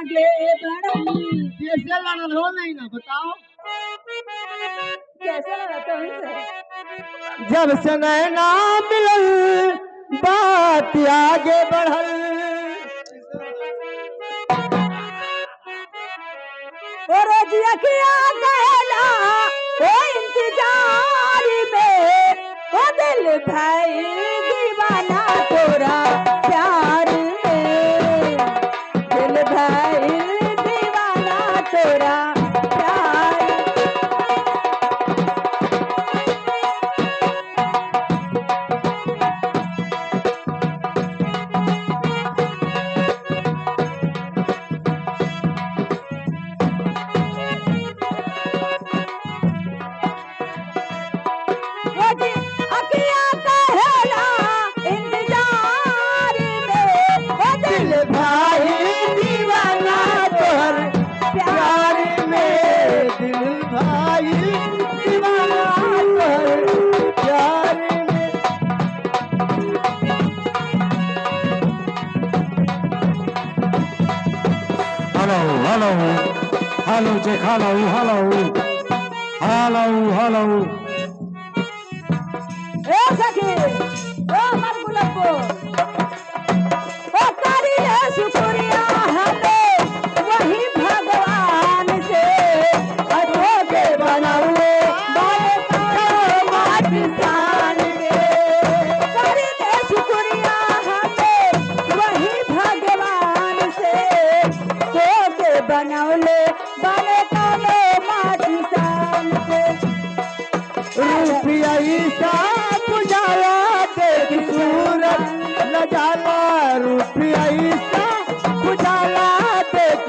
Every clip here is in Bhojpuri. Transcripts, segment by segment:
आगे बढ़ल। कैसे लड़ल हो नहीं ना बताओ। कैसे लगा तो इनसे? जब से नैना मिलल बात आगे बढ़ल। ओ रोजिया किया कहला ओ इंतजार में, ओ दिल भाई दीवाना तोरा प्यार में, दिल भाई दीवाना तोरा प्यार। रोजी अकिया कहला इंतजार में, ओ दिल भाई दीवाना तोहर प्यार प्यार में दिल भाई दीवाना तोहर प्यार में। Hello, hello, hello, Jack, hello, hello, hello, hello. ए सखी ओ मर गुलब्बो ओ करी ले शुक्रिया हमें वही भगवान से, अजो के बनाए बाले तारो माट सान के, करी ले शुक्रिया हमें वही भगवान से, तो के बनौले बाले तारो माट सान के। रुपया ईसा पुजाला देख सूरज न जाला। रुपया ईसा पुजाला देख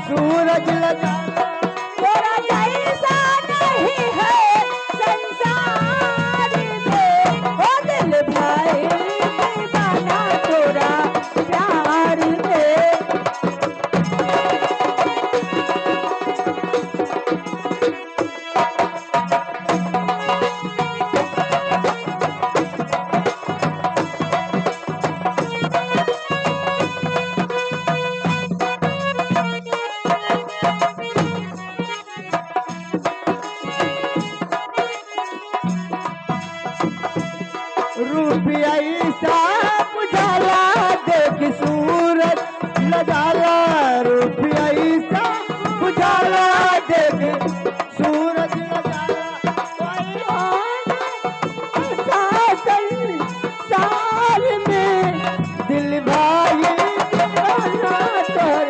सूरज न जाला। तोरा जैसा नहीं है संसार में, ओ दिल भाई दीवाना तोरा प्यार में। रुपया ईसा पुजाला देख सूरज न जाला। रुपया ईसा पुजाला देख सूरज न जाला। साल में दिल भाई दीवाना तोहर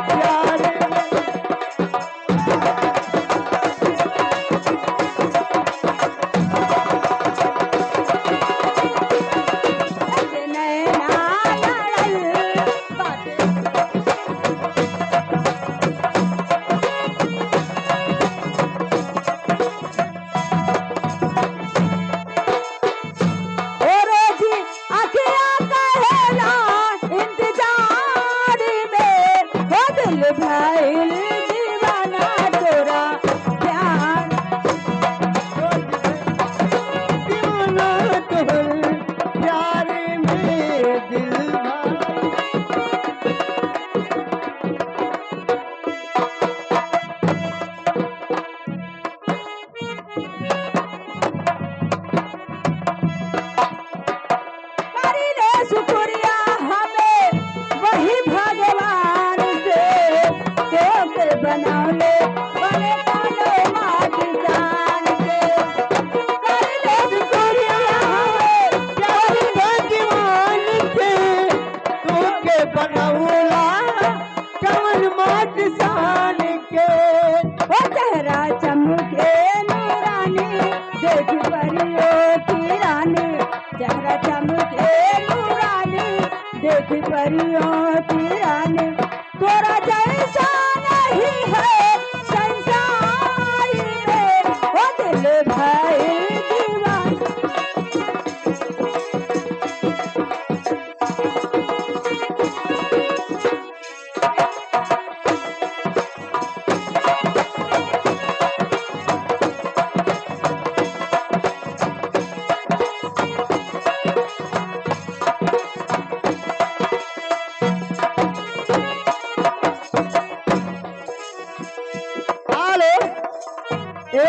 प्यार में। नैना लड़ल बाटे। ओ रोजी अखिया कहला इंतजार में, ओ दिल भाई दीवाना तोरा प्यार। दीवाना तोहर प्यार में दिल भाई। करी ले शुक्रिया हमें वही भगवान से, तो के बनौले बने तालो माट जान के, करी ले शुक्रिया हमें प्यार भगवान से तू के बनौला कमल माट सान के। ओ चेहरा चमके नूरानी देख परियों की रानी, चेहरा चमके नूरानी देख परियों की रानी।